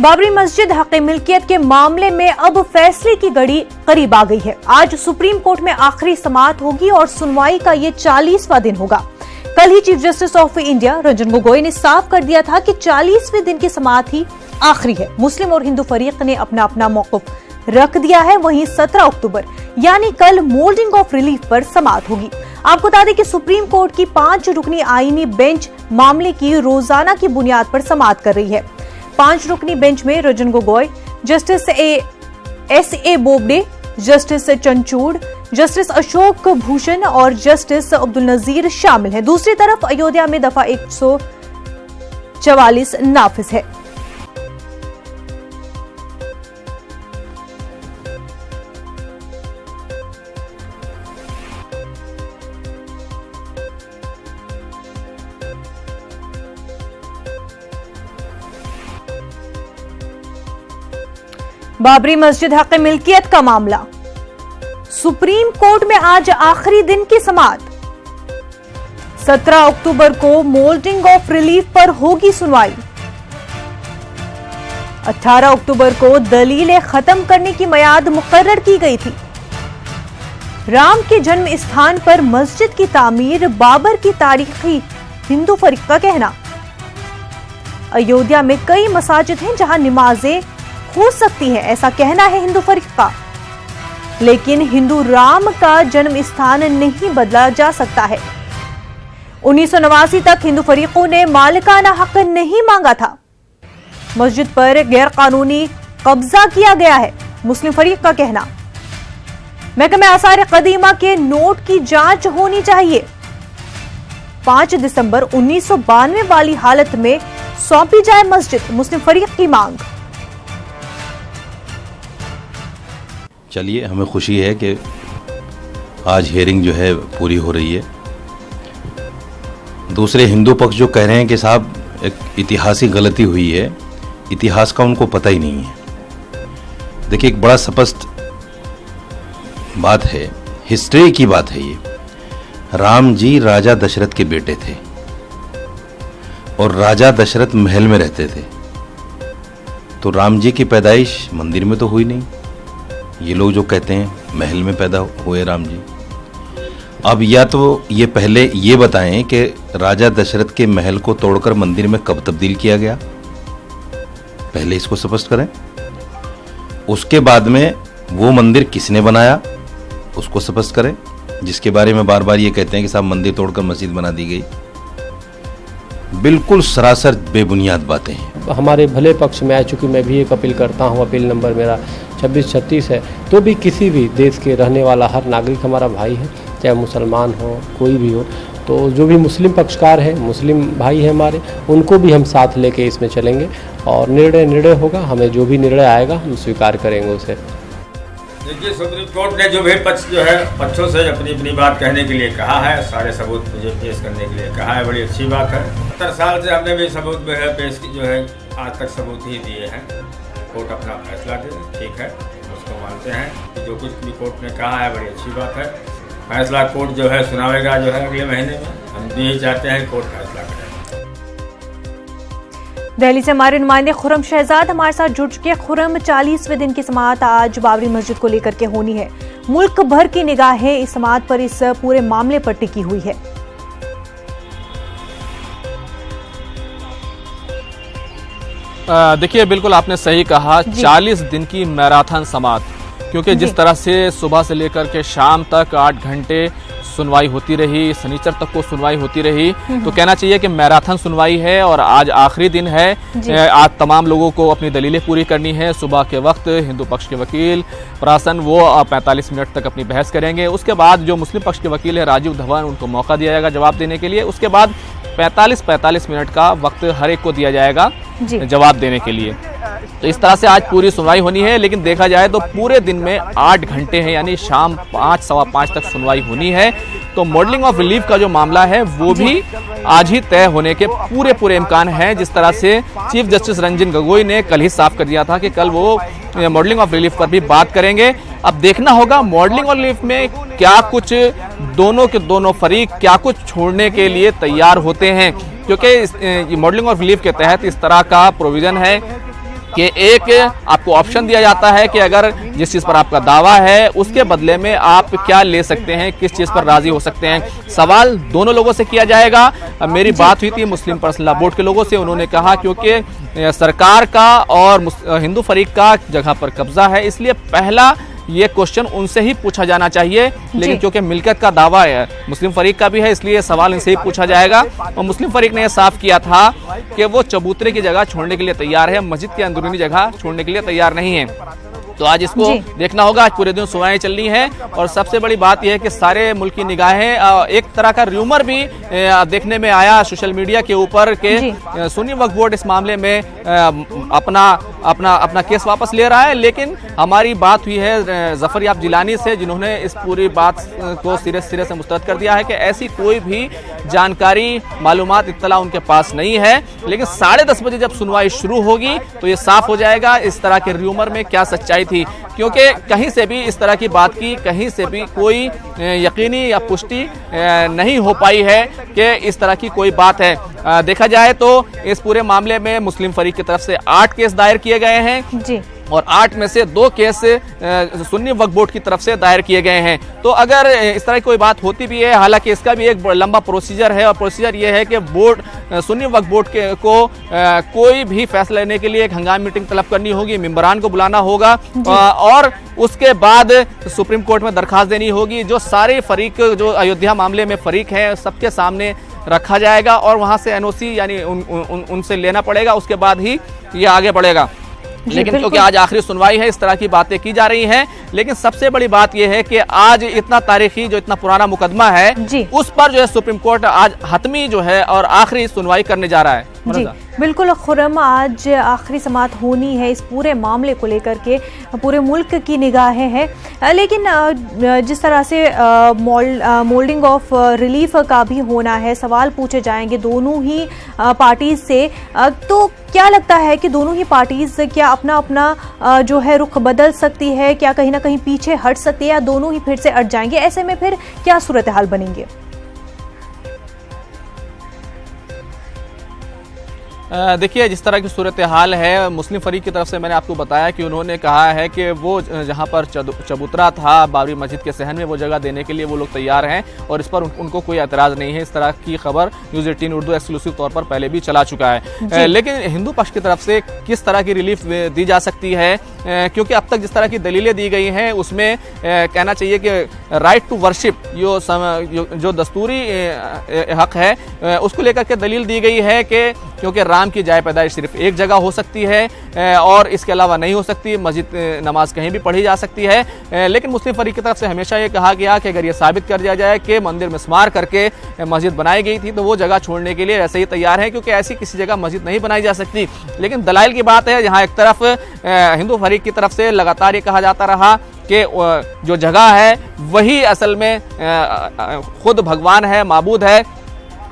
बाबरी मस्जिद हक़ मिल्कियत के मामले में अब फैसले की घड़ी करीब आ गई है। आज सुप्रीम कोर्ट में आखिरी समाअत होगी और सुनवाई का ये 40वां दिन होगा। कल ही chief justice of India Ranjan Gogoi ने साफ कर दिया था कि 40वें दिन की समाअत ही आखिरी है। मुस्लिम और हिंदू फरीक ने अपना अपना मौक़िफ़ रख दिया है। वहीं 17 अक्टूबर यानी कल मोल्डिंग ऑफ रिलीफ पर समाअत होगी। आपको बता दें कि सुप्रीम कोर्ट की 5 रुकनी आईनी बेंच मामले की रोजाना की बुनियाद पर समाअत कर रही है। 5 रुकनी बेंच में Ranjan Gogoi, justice S A. Bobde, justice Chandrachud, justice Ashok Bhushan और जस्टिस अब्दुल नजीर शामिल हैं। दूसरी तरफ अयोध्या में दफा 144 नाफिज है। बाबरी मस्जिद हक़ मिल्कियत का मामला, सुप्रीम कोर्ट में आज आखिरी दिन की समाअत। 17 अक्टूबर को मोल्डिंग ऑफ रिलीफ पर होगी सुनवाई। 18 अक्टूबर को दलीलें खत्म करने की मियाद मुकर्रर की गई थी। राम के जन्म स्थान पर मस्जिद की तामीर बाबर की तारीखी हिंदू फरीक का कहना। अयोध्या में कई मसाजिद हैं जहां नमाजें हो सकती है, ऐसा कहना है हिंदू फरीक का, लेकिन हिंदू राम का जन्म स्थान नहीं बदला जा सकता है। 1989 तक हिंदू फरीकों ने मालिकाना हक नहीं मांगा था। मस्जिद पर गैर कानूनी कब्जा किया गया है, मुस्लिम फरीक का कहना। महकमे आसार कदीमा के नोट की जांच होनी चाहिए। 5 दिसंबर 1992 वाली हालत में सौंपी जाए मस्जिद, मुस्लिम फरीक की मांग। चलिए, हमें खुशी है कि आज हियरिंग जो है पूरी हो रही है। दूसरे हिंदू पक्ष जो कह रहे हैं कि साहब एक ऐतिहासिक गलती हुई है, इतिहास का उनको पता ही नहीं है। देखिए, एक बड़ा स्पष्ट बात है, हिस्ट्री की बात है ये। राम जी राजा दशरथ के बेटे थे और राजा दशरथ महल में रहते थे, तो राम जी की पैदाइश मंदिर में तो हुई नहीं। ये लोग जो कहते हैं महल में पैदा हुए राम जी, अब या तो ये पहले ये बताएं कि राजा दशरथ के महल को तोड़कर मंदिर में कब तब्दील किया गया, पहले इसको स्पष्ट करें। उसके बाद में वो मंदिर किसने बनाया उसको स्पष्ट करें, जिसके बारे में बार बार ये कहते हैं कि साहब मंदिर तोड़कर मस्जिद बना दी गई। बिल्कुल सरासर बेबुनियाद बातें हैं। हमारे भले पक्ष में, चूँकि मैं भी एक अपील करता हूँ, अपील नंबर मेरा 2636 है, तो भी किसी भी देश के रहने वाला हर नागरिक हमारा भाई है, चाहे मुसलमान हो कोई भी हो। तो जो भी मुस्लिम पक्षकार हैं, मुस्लिम भाई हैं हमारे, उनको भी हम साथ लेके इसमें चलेंगे और निर्णय होगा। हमें जो भी निर्णय आएगा हम स्वीकार करेंगे उसे। देखिए, सुप्रीम कोर्ट ने जो भी पक्षों से अपनी अपनी बात कहने के लिए कहा है, सारे सबूत मुझे पेश करने के लिए कहा है, बड़ी अच्छी बात है। 70 साल से हमने भी सबूत पेश जो है आज तक सबूत ही दिए हैं। कोर्ट अपना फैसला दे, ठीक है, उसको मानते हैं कि जो कुछ भी कोर्ट ने कहा है बड़ी अच्छी बात है। फैसला कोर्ट जो है सुनाएगा जो है अगले महीने में। हम भी यही चाहते हैं कोर्ट फैसला करें। दिल्ली से हमारे नुमाइंदे खुरम शहजाद हमारे साथ जुड़ चुके हैं। खुरम, 40वें दिन की समाअत आज बाबरी मस्जिद को लेकर के होनी है। मुल्क भर की निगाहें इस समाअत पर, इस पूरे मामले पर टिकी हुई है। देखिए, बिल्कुल आपने सही कहा, 40 दिन की मैराथन समाअत, क्योंकि जिस तरह से सुबह से लेकर के शाम तक 8 घंटे सुनवाई होती रही, शनिचर तक को सुनवाई होती रही, तो कहना चाहिए कि मैराथन सुनवाई है और आज आखिरी दिन है। आज तमाम लोगों को अपनी दलीलें पूरी करनी है। सुबह के वक्त हिंदू पक्ष के वकील प्रासन वो 45 मिनट तक अपनी बहस करेंगे। उसके बाद जो मुस्लिम पक्ष के वकील है राजीव धवन, उनको मौका दिया जाएगा जवाब देने के लिए। उसके बाद 45 मिनट का वक्त हर एक को दिया जाएगा जवाब देने के लिए। तो इस तरह से आज पूरी सुनवाई होनी है, लेकिन देखा जाए तो पूरे दिन में 8 घंटे हैं, यानी शाम 5 सवा 5 तक सुनवाई होनी है। तो मॉडलिंग ऑफ रिलीफ का जो मामला है वो भी आज ही तय होने के पूरे इम्कान हैं। जिस तरह से चीफ जस्टिस रंजन गोगोई ने कल ही साफ कर दिया था कि कल वो मॉडलिंग ऑफ रिलीफ पर भी बात करेंगे। अब देखना होगा मॉडलिंग ऑफ रिलीफ में क्या कुछ दोनों के दोनों फरीक क्या कुछ छोड़ने के लिए तैयार होते हैं, क्योंकि मॉडलिंग ऑफ रिलीफ के तहत इस तरह का प्रोविजन है कि एक आपको ऑप्शन दिया जाता है कि अगर जिस चीज़ पर आपका दावा है उसके बदले में आप क्या ले सकते हैं, किस चीज़ पर राजी हो सकते हैं। सवाल दोनों लोगों से किया जाएगा। मेरी बात हुई थी मुस्लिम पर्सनल लॉ बोर्ड के लोगों से, उन्होंने कहा क्योंकि सरकार का और हिंदू फरीक का जगह पर कब्जा है, इसलिए पहला ये क्वेश्चन उनसे ही पूछा जाना चाहिए। लेकिन क्योंकि मिल्कियत का दावा है, मुस्लिम फरीक का भी है, इसलिए सवाल इनसे ही पूछा जाएगा। और मुस्लिम फरीक ने यह साफ किया था कि वो चबूतरे की जगह छोड़ने के लिए तैयार है, मस्जिद की अंदरूनी जगह छोड़ने के लिए तैयार नहीं है। तो आज इसको देखना होगा। आज पूरे दिन सुनवाई चल रही है और सबसे बड़ी बात यह है कि सारे मुल्क की निगाहें, एक तरह का र्यूमर भी देखने में आया सोशल मीडिया के ऊपर कि सुन्नी वक्फ बोर्ड इस मामले में अपना केस वापस ले रहा है। लेकिन हमारी बात हुई है जफर याब जिलानी से, जिन्होंने इस पूरी बात को सिरे से मुस्तरद कर दिया है कि ऐसी कोई भी जानकारी, मालूमात, इत्तला उनके पास नहीं है। लेकिन 10:30 बजे जब सुनवाई शुरू होगी तो ये साफ हो जाएगा इस तरह के र्यूमर में क्या सच्चाई थी, क्योंकि कहीं से भी इस तरह की बात की कहीं से भी कोई यकीनी या पुष्टि नहीं हो पाई है कि इस तरह की कोई बात है। देखा जाए तो इस पूरे मामले में मुस्लिम फरीक की तरफ से 8 केस दायर किए गए हैं जी, और 8 में से 2 केस सुन्नी वक्फ बोर्ड की तरफ से दायर किए गए हैं। तो अगर इस तरह की कोई बात होती भी है, हालांकि इसका भी एक लंबा प्रोसीजर है, और प्रोसीजर ये है कि बोर्ड सुन्नी वक्फ बोर्ड को कोई भी फैसला लेने के लिए एक हंगामी मीटिंग तलब करनी होगी, मेंबरान को बुलाना होगा और उसके बाद सुप्रीम कोर्ट में दरखास्त देनी होगी। जो सारे फरीक जो अयोध्या मामले में फरीक हैं सबके सामने रखा जाएगा और वहां से एनओसी यानी उनसे लेना पड़ेगा, उसके बाद ही ये आगे बढ़ेगा। लेकिन क्योंकि आज आखिरी सुनवाई है, इस तरह की बातें की जा रही हैं। लेकिन सबसे बड़ी बात यह है कि आज इतना तारीखी जो इतना पुराना मुकदमा है उस पर जो है सुप्रीम कोर्ट आज हतमी जो है और आखिरी सुनवाई करने जा रहा है। जी बिल्कुल खुर्रम, आज आखिरी समाअत होनी है इस पूरे मामले को लेकर के, पूरे मुल्क की निगाहें हैं। लेकिन जिस तरह से मोल्डिंग ऑफ रिलीफ का भी होना है, सवाल पूछे जाएंगे दोनों ही पार्टीज से, तो क्या लगता है कि दोनों ही पार्टीज क्या अपना अपना जो है रुख बदल सकती है, क्या कहीं ना कहीं पीछे हट सकती है, या दोनों ही फिर से अट जाएंगे? ऐसे में फिर क्या सूरत हाल बनेंगे? देखिए, जिस तरह की सूरत हाल है, मुस्लिम फरीक की तरफ से मैंने आपको बताया कि उन्होंने कहा है कि वो जहां पर चबूतरा था बाबरी मस्जिद के सहन में, वो जगह देने के लिए वो लोग तैयार हैं और इस पर उनको कोई एतराज़ नहीं है। इस तरह की खबर न्यूज़ 18 उर्दू एक्सक्लूसिव तौर पर पहले भी चला चुका है। लेकिन हिंदू पक्ष की तरफ से किस तरह की रिलीफ दी जा सकती है, क्योंकि अब तक जिस तरह की दलीलें दी गई हैं उसमें कहना चाहिए कि राइट टू वर्शिप जो दस्तूरी हक है उसको लेकर के दलील दी गई है कि क्योंकि राम की जाए पैदाइश सिर्फ एक जगह हो सकती है और इसके अलावा नहीं हो सकती, मस्जिद नमाज कहीं भी पढ़ी जा सकती है। लेकिन मुस्लिम फरीक की तरफ से हमेशा ये कहा गया कि अगर ये साबित कर दिया जाए कि मंदिर मिस्मार करके मस्जिद बनाई गई थी तो वो जगह छोड़ने के लिए वैसे ही तैयार है, क्योंकि ऐसी किसी जगह मस्जिद नहीं बनाई जा सकती। लेकिन दलाइल की बात है, जहाँ एक तरफ हिंदू फरीक की तरफ से लगातार ये कहा जाता रहा कि जो जगह है वही असल में खुद भगवान है, माबूद है,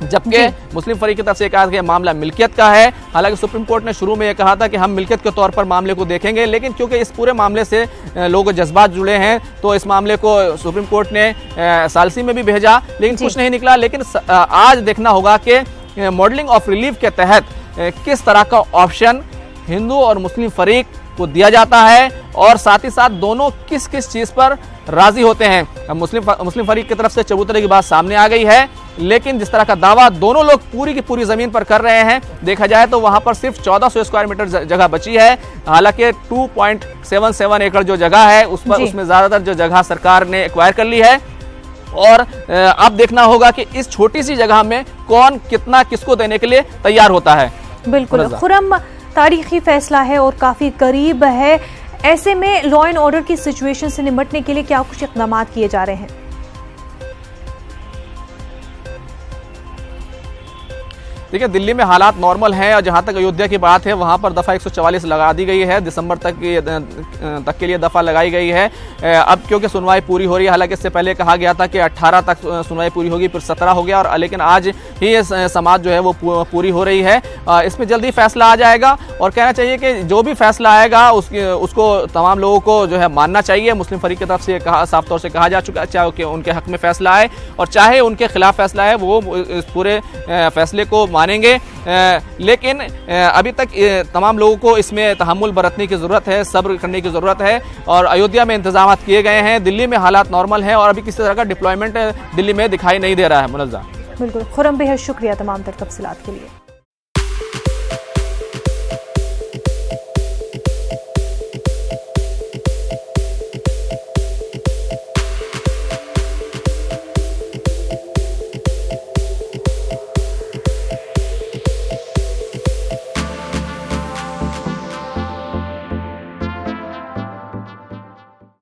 जबकि मुस्लिम फरीक की तरफ से कहा कि मामला मिल्कियत का है। हालांकि सुप्रीम कोर्ट ने शुरू में यह कहा था कि हम मिल्कियत के तौर पर मामले को देखेंगे, लेकिन क्योंकि इस पूरे मामले से लोगों के जज्बात जुड़े हैं तो इस मामले को सुप्रीम कोर्ट ने सालसी में भी भेजा, लेकिन कुछ नहीं निकला। लेकिन आज देखना होगा कि मॉडलिंग ऑफ रिलीफ के तहत किस तरह का ऑप्शन हिंदू और मुस्लिम फरीक को दिया जाता है और साथ ही साथ दोनों किस किस चीज़ पर राजी होते हैं। मुस्लिम फरीक की तरफ से चबूतरे की बात सामने आ गई है, लेकिन जिस तरह का दावा दोनों लोग पूरी की पूरी जमीन पर कर रहे हैं, देखा जाए तो वहां पर सिर्फ 1400 स्क्वायर मीटर जगह बची है। हालांकि 2.77 एकड़ जो जगह है उसमें ज्यादातर जो जगह सरकार ने एक्वायर कर ली है और अब देखना होगा कि इस छोटी सी जगह में कौन कितना किसको देने के लिए तैयार होता है। बिल्कुल खुर्रम, तारीखी फैसला है और काफी करीब है। ऐसे में लॉ एंड ऑर्डर की सिचुएशन से निपटने के लिए क्या कुछ इक़दाम किए जा रहे हैं? देखिए, दिल्ली में हालात नॉर्मल हैं और जहां तक अयोध्या की बात है वहां पर दफ़ा 144 लगा दी गई है, दिसंबर तक के लिए दफ़ा लगाई गई है। अब क्योंकि सुनवाई पूरी हो रही है, हालांकि इससे पहले कहा गया था कि 18 तक सुनवाई पूरी होगी, फिर 17 हो गया, और लेकिन आज ही ये समाअत जो है वो पूरी हो रही है। इसमें जल्दी फैसला आ जाएगा और कहना चाहिए कि जो भी फैसला आएगा उसको तमाम लोगों को जो है मानना चाहिए। मुस्लिम फरीक की तरफ से साफ तौर से कहा जा चुका है, चाहे उनके हक में फैसला आए और चाहे उनके खिलाफ फैसला है, वो इस पूरे फैसले को मानेंगे। लेकिन अभी तक तमाम लोगों को इसमें तहम्मुल बरतने की ज़रूरत है, सब्र करने की ज़रूरत है। और अयोध्या में इंतजाम किए गए हैं, दिल्ली में हालात नॉर्मल है और अभी किसी तरह का डिप्लॉयमेंट दिल्ली में दिखाई नहीं दे रहा है। मुनज़्ज़ा। बिल्कुल खुरम, बेहद शुक्रिया तमाम तर तफसीलात के लिए।